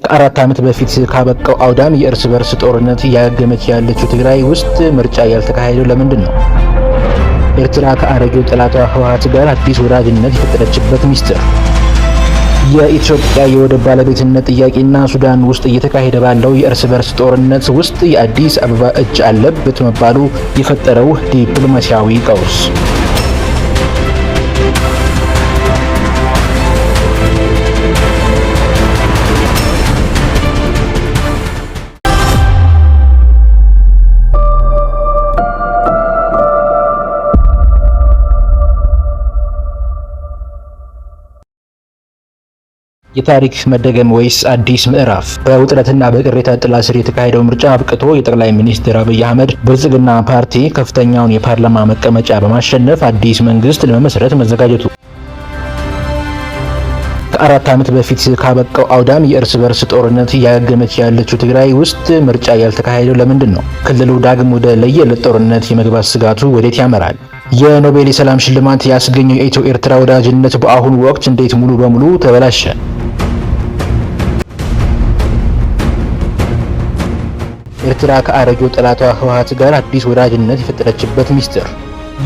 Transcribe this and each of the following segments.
ከ4 ዓመት በፊት ካበቃው አውዳም የእርስ በርስ ጦርነት እያገገመች ያለችው ትግራይ ውስጥ ምርጫ ያልተካሄደው ለምንድን ነው? ኤርትራ ከአረጌው ጠላቷ ህወሓት ጋር አዲስ ወዳጅነት የፈጠረችበት ሚስጥር፣ የኢትዮጵያ የወደብ ባለቤትነት ጥያቄና ሱዳን ውስጥ እየተካሄደ ባለው የእርስ በርስ ጦርነት ውስጥ የአዲስ አበባ እጅ አለበት መባሉ የፈጠረው ዲፕሎማሲያዊ ቀውስ። የታሪክ መደገም ወይስ አዲስ ምዕራፍ? በውጥረትና በቅሬታ ጥላ ስር የተካሄደው ምርጫ አብቅቶ የጠቅላይ ሚኒስትር አብይ አህመድ ብልጽግና ፓርቲ ከፍተኛውን የፓርላማ መቀመጫ በማሸነፍ አዲስ መንግስት ለመመስረት መዘጋጀቱ፣ ከ4 ዓመት በፊት ካበቃው አውዳም የእርስ በርስ ጦርነት እያገገመች ያለችው ትግራይ ውስጥ ምርጫ ያልተካሄደው ለምንድን ነው? ክልሉ ዳግም ወደ ለየለት ጦርነት የመግባት ስጋቱ ወዴት ያመራል? የኖቤል የሰላም ሽልማት ያስገኘው የኢትዮ ኤርትራ ወዳጅነት በአሁኑ ወቅት እንዴት ሙሉ በሙሉ ተበላሸ? ኤርትራ ከአረጌው ጠላቷ ህወሓት ጋር አዲስ ወዳጅነት የፈጠረችበት ሚስጥር፣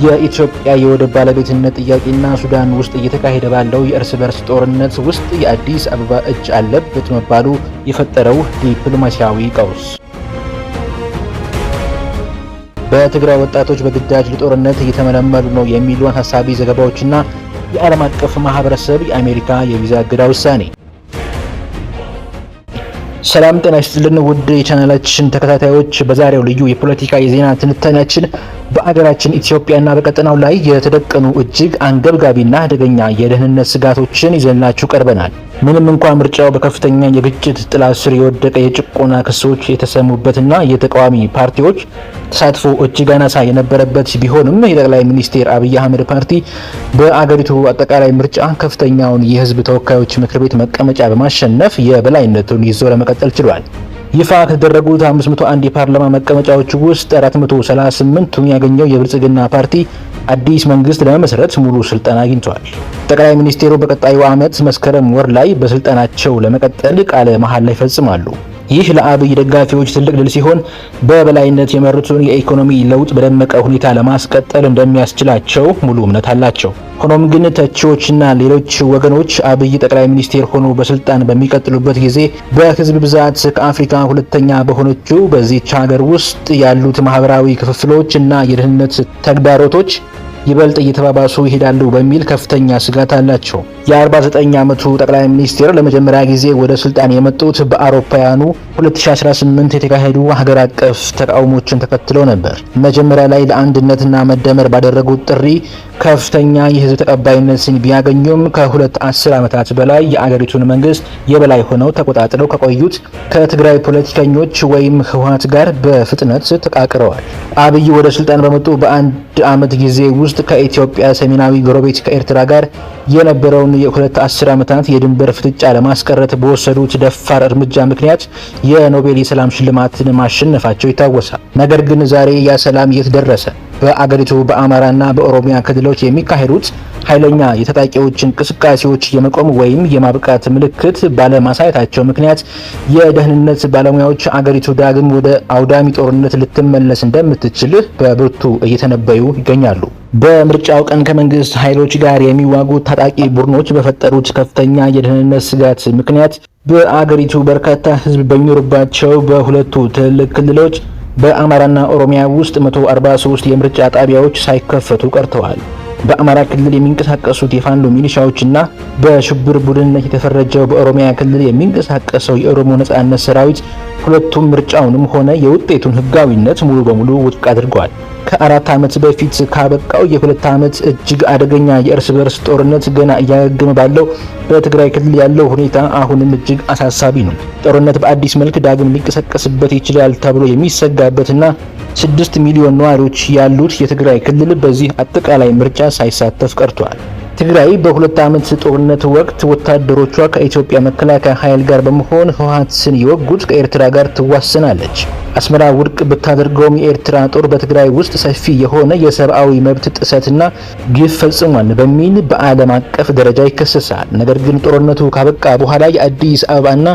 የኢትዮጵያ የወደብ ባለቤትነት ጥያቄና ሱዳን ውስጥ እየተካሄደ ባለው የእርስ በርስ ጦርነት ውስጥ የአዲስ አበባ እጅ አለበት መባሉ የፈጠረው ዲፕሎማሲያዊ ቀውስ። በትግራይ ወጣቶች በግዳጅ ለጦርነት እየተመለመሉ ነው የሚሉ አሳሳቢ ዘገባዎችና የዓለም አቀፍ ማህበረሰብ የአሜሪካ የቪዛ እገዳ ውሳኔ። ሰላም ጤና ይስጥልን ውድ የቻናላችን ተከታታዮች፣ በዛሬው ልዩ የፖለቲካ የዜና ትንታኔያችን በአገራችን ኢትዮጵያና በቀጠናው ላይ የተደቀኑ እጅግ አንገብጋቢና አደገኛ የደህንነት ስጋቶችን ይዘንላችሁ ቀርበናል። ምንም እንኳን ምርጫው በከፍተኛ የግጭት ጥላ ስር የወደቀ የጭቆና ክሶች የተሰሙበትና የተቃዋሚ ፓርቲዎች ተሳትፎ እጅግ አናሳ የነበረበት ቢሆንም የጠቅላይ ሚኒስትር አብይ አህመድ ፓርቲ በአገሪቱ አጠቃላይ ምርጫ ከፍተኛውን የህዝብ ተወካዮች ምክር ቤት መቀመጫ በማሸነፍ የበላይነቱን ይዞ ለመቀጠል ችሏል። ይፋ ከተደረጉት 501 የፓርላማ መቀመጫዎች ውስጥ 438ቱን ያገኘው የብልጽግና ፓርቲ አዲስ መንግስት ለመመስረት ሙሉ ስልጣን አግኝቷል። ጠቅላይ ሚኒስትሩ በቀጣዩ ዓመት መስከረም ወር ላይ በስልጣናቸው ለመቀጠል ቃለ መሐላ ይፈጽማሉ። ይህ ለአብይ ደጋፊዎች ትልቅ ድል ሲሆን በበላይነት የመሩትን የኢኮኖሚ ለውጥ በደመቀ ሁኔታ ለማስቀጠል እንደሚያስችላቸው ሙሉ እምነት አላቸው። ሆኖም ግን ተቺዎችና ሌሎች ወገኖች አብይ ጠቅላይ ሚኒስትር ሆኖ በስልጣን በሚቀጥሉበት ጊዜ በህዝብ ብዛት ከአፍሪካ ሁለተኛ በሆነችው በዚህች ሀገር ውስጥ ያሉት ማህበራዊ ክፍፍሎች እና የደህንነት ተግዳሮቶች ይበልጥ እየተባባሱ ይሄዳሉ በሚል ከፍተኛ ስጋት አላቸው። የ49 ዓመቱ ጠቅላይ ሚኒስትር ለመጀመሪያ ጊዜ ወደ ስልጣን የመጡት በአውሮፓውያኑ 2018 የተካሄዱ ሀገር አቀፍ ተቃውሞችን ተከትሎ ነበር። መጀመሪያ ላይ ለአንድነትና መደመር ባደረጉት ጥሪ ከፍተኛ የህዝብ ተቀባይነትን ቢያገኙም ከሁለት አስር ዓመታት በላይ የአገሪቱን መንግስት የበላይ ሆነው ተቆጣጥረው ከቆዩት ከትግራይ ፖለቲከኞች ወይም ህወሓት ጋር በፍጥነት ተቃቅረዋል። አብይ ወደ ስልጣን በመጡ በአንድ ዓመት ጊዜ ውስጥ ከኢትዮጵያ ሰሜናዊ ጎረቤት ከኤርትራ ጋር የነበረውን የሁለት አስር ዓመታት የድንበር ፍጥጫ ለማስቀረት በወሰዱት ደፋር እርምጃ ምክንያት የኖቤል የሰላም ሽልማትን ማሸነፋቸው ይታወሳል። ነገር ግን ዛሬ ያ ሰላም የት ደረሰ? በአገሪቱ በአማራና በኦሮሚያ ክልሎች የሚካሄዱት ኃይለኛ የታጣቂዎች እንቅስቃሴዎች የመቆም ወይም የማብቃት ምልክት ባለማሳየታቸው ምክንያት የደህንነት ባለሙያዎች አገሪቱ ዳግም ወደ አውዳሚ ጦርነት ልትመለስ እንደምትችል በብርቱ እየተነበዩ ይገኛሉ። በምርጫው ቀን ከመንግስት ኃይሎች ጋር የሚዋጉ ታጣቂ ቡድኖች በፈጠሩት ከፍተኛ የደህንነት ስጋት ምክንያት በአገሪቱ በርካታ ህዝብ በሚኖርባቸው በሁለቱ ትልልቅ ክልሎች በአማራና ኦሮሚያ ውስጥ 143 የምርጫ ጣቢያዎች ሳይከፈቱ ቀርተዋል። በአማራ ክልል የሚንቀሳቀሱት የፋኖ ሚሊሻዎችና በሽብር ቡድንነት የተፈረጀው በኦሮሚያ ክልል የሚንቀሳቀሰው የኦሮሞ ነጻነት ሰራዊት ሁለቱም ምርጫውንም ሆነ የውጤቱን ህጋዊነት ሙሉ በሙሉ ውድቅ አድርገዋል። ከ4 ዓመት በፊት ካበቃው የ2 ዓመት እጅግ አደገኛ የእርስ በርስ ጦርነት ገና እያገገመ ባለው በትግራይ ክልል ያለው ሁኔታ አሁንም እጅግ አሳሳቢ ነው። ጦርነት በአዲስ መልክ ዳግም ሊቀሰቀስበት ይችላል ተብሎ የሚሰጋበትና 6 ሚሊዮን ነዋሪዎች ያሉት የትግራይ ክልል በዚህ አጠቃላይ ምርጫ ሳይሳተፍ ቀርቷል። ትግራይ በሁለት ዓመት ጦርነት ወቅት ወታደሮቿ ከኢትዮጵያ መከላከያ ኃይል ጋር በመሆን ህወሓትን የወጉት ከኤርትራ ጋር ትዋሰናለች። አስመራ ውድቅ ብታደርገውም የኤርትራ ጦር በትግራይ ውስጥ ሰፊ የሆነ የሰብአዊ መብት ጥሰትና ግፍ ፈጽሟል በሚል በዓለም አቀፍ ደረጃ ይከሰሳል። ነገር ግን ጦርነቱ ካበቃ በኋላ የአዲስ አበባና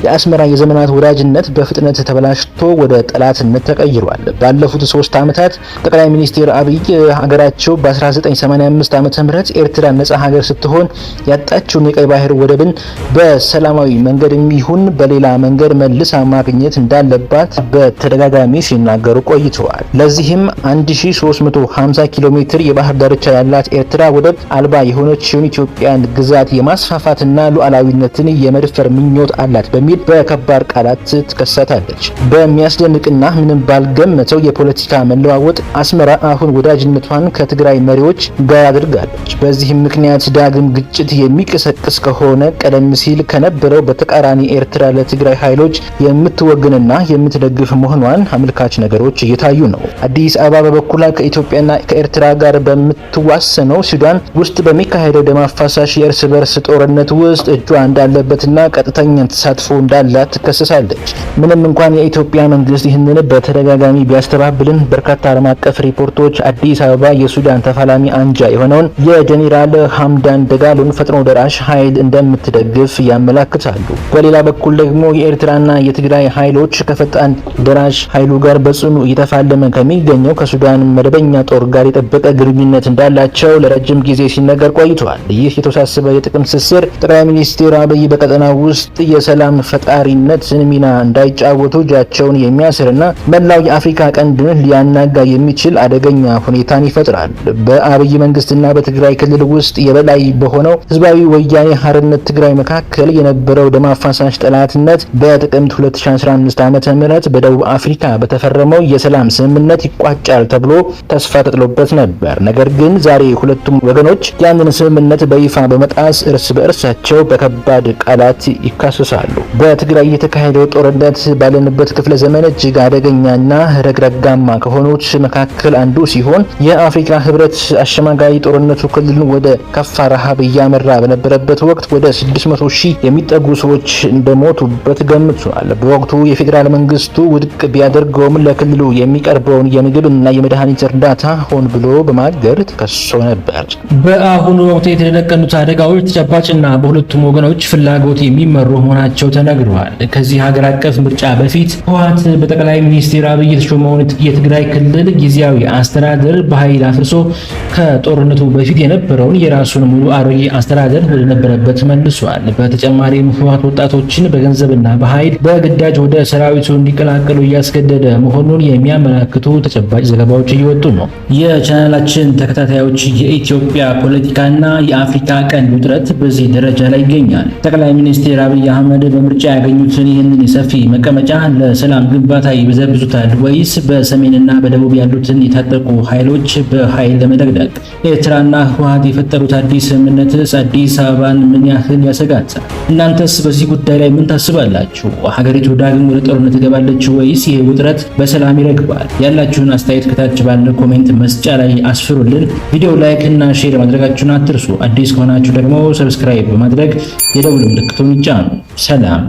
የአስመራ የዘመናት ወዳጅነት በፍጥነት ተበላሽቶ ወደ ጠላትነት ተቀይሯል። ባለፉት 3 ዓመታት ጠቅላይ ሚኒስትር አብይ ሀገራቸው በ1985 ዓ.ም ኤርትራ ነጻ ሀገር ስትሆን ያጣችውን የቀይ ባህር ወደብን በሰላማዊ መንገድ ይሁን በሌላ መንገድ መልሳ ማግኘት እንዳለባት በተደጋጋሚ ሲናገሩ ቆይተዋል። ለዚህም 1350 ኪሎ ሜትር የባህር ዳርቻ ያላት ኤርትራ ወደብ አልባ የሆነችውን ኢትዮጵያን ግዛት የማስፋፋትና ሉዓላዊነትን የመድፈር ምኞት አላት በሚል በከባድ ቃላት ትከሳታለች። በሚያስደንቅና ምንም ባልገመተው የፖለቲካ መለዋወጥ አስመራ አሁን ወዳጅነቷን ከትግራይ መሪዎች ጋር አድርጋለች። በዚህም ምክንያት ዳግም ግጭት የሚቀሰቅስ ከሆነ ቀደም ሲል ከነበረው በተቃራኒ ኤርትራ ለትግራይ ኃይሎች የምትወግንና የምትደግፍ መሆኗን አመልካች ነገሮች እየታዩ ነው። አዲስ አበባ በበኩሏ ከኢትዮጵያና ከኤርትራ ጋር በምትዋሰነው ሱዳን ውስጥ በሚካሄደው ደም አፋሳሽ የእርስ በርስ ጦርነት ውስጥ እጇ እንዳለበትና ቀጥተኛ ተሳትፎ እንዳላት ትከሰሳለች። ምንም እንኳን የኢትዮጵያ መንግስት ይህንን በተደጋጋሚ ቢያስተባብልን በርካታ ዓለም አቀፍ ሪፖርቶች አዲስ አበባ የሱዳን ተፋላሚ አንጃ የሆነውን የጄኔራል ሐምዳን ደጋሎን ፈጥኖ ደራሽ ኃይል እንደምትደግፍ ያመላክታሉ። በሌላ በኩል ደግሞ የኤርትራና የትግራይ ኃይሎች ከፈጣን ደራሽ ኃይሉ ጋር በጽኑ እየተፋለመ ከሚገኘው ከሱዳን መደበኛ ጦር ጋር የጠበቀ ግንኙነት እንዳላቸው ለረጅም ጊዜ ሲነገር ቆይቷል። ይህ የተወሳሰበ የጥቅም ትስስር ጠቅላይ ሚኒስትር አብይ በቀጠናው ውስጥ የሰላም ፈጣሪነትን ሚና እንዳይጫወቱ እጃቸውን የሚያስርና መላው የአፍሪካ ቀንድን ሊያናጋ የሚችል አደገኛ ሁኔታን ይፈጥራል። በአብይ መንግስትና በትግራይ ክልል ውስጥ የበላይ በሆነው ህዝባዊ ወያኔ ሓርነት ትግራይ መካከል የነበረው ደም አፋሳሽ ጠላትነት በጥቅምት 2015 ዓ.ም በደቡብ አፍሪካ በተፈረመው የሰላም ስምምነት ይቋጫል ተብሎ ተስፋ ተጥሎበት ነበር። ነገር ግን ዛሬ ሁለቱም ወገኖች ያንን ስምምነት በይፋ በመጣስ እርስ በእርሳቸው በከባድ ቃላት ይካሰሳሉ። በትግራይ የተካሄደው ጦርነት ባለንበት ክፍለ ዘመን እጅግ አደገኛና ረግረጋማ ከሆኑት መካከል አንዱ ሲሆን የአፍሪካ ህብረት አሸማጋይ ጦርነቱ ክልሉን ወደ ከፋ ረሃብ እያመራ በነበረበት ወቅት ወደ 600 ሺህ የሚጠጉ ሰዎች እንደሞቱበት ገምቷል። በወቅቱ የፌዴራል መንግስቱ ውድቅ ቢያደርገውም ለክልሉ የሚቀርበውን የምግብና የመድኃኒት እርዳታ ሆን ብሎ በማገድ ተከሶ ነበር። በአሁኑ ወቅት የተደቀኑት አደጋዎች ተጨባጭና በሁለቱም ወገኖች ፍላጎት የሚመሩ መሆናቸው ተነግረዋል። ከዚህ ሀገር አቀፍ ምርጫ በፊት ህወሓት በጠቅላይ ሚኒስትር አብይ የተሾመውን የትግራይ ክልል ጊዜያዊ አስተዳደር በኃይል አፍርሶ ከጦርነቱ በፊት የነበረውን የራሱን ሙሉ አሮጌ አስተዳደር ወደ ነበረበት መልሷል። በተጨማሪም ህወሓት ወጣቶችን በገንዘብና በኃይል በግዳጅ ወደ ሰራዊቱ እንዲቀላቀሉ እያስገደደ መሆኑን የሚያመላክቱ ተጨባጭ ዘገባዎች እየወጡ ነው። የቻናላችን ተከታታዮች የኢትዮጵያ ፖለቲካና የአፍሪካ ቀንድ ውጥረት በዚህ ደረጃ ላይ ይገኛል። ጠቅላይ ሚኒስትር አብይ አህመድ በምርጫ ያገኙትን ይህንን ሰፊ መቀመጫ ለሰላም ግንባታ ይበዘብዙታል ወይስ በሰሜንና በደቡብ ያሉትን የታጠቁ ኃይሎች በኃይል ለመደግደግ? ኤርትራና ህወሓት የፈጠሩት አዲስ ስምምነትስ አዲስ አበባን ምን ያህል ያሰጋታል? እናንተስ በዚህ ጉዳይ ላይ ምን ታስባላችሁ? ሀገሪቱ ዳግም ወደ ጦርነት ትገባለች ወይስ ይህ ውጥረት በሰላም ይረግባል? ያላችሁን አስተያየት ከታች ባለ ኮሜንት መስጫ ላይ አስፍሩልን። ቪዲዮ ላይክ እና ሼር ማድረጋችሁን አትርሱ። አዲስ ከሆናችሁ ደግሞ ሰብስክራይብ በማድረግ የደውል ምልክቱን ይጫኑ። ሰላም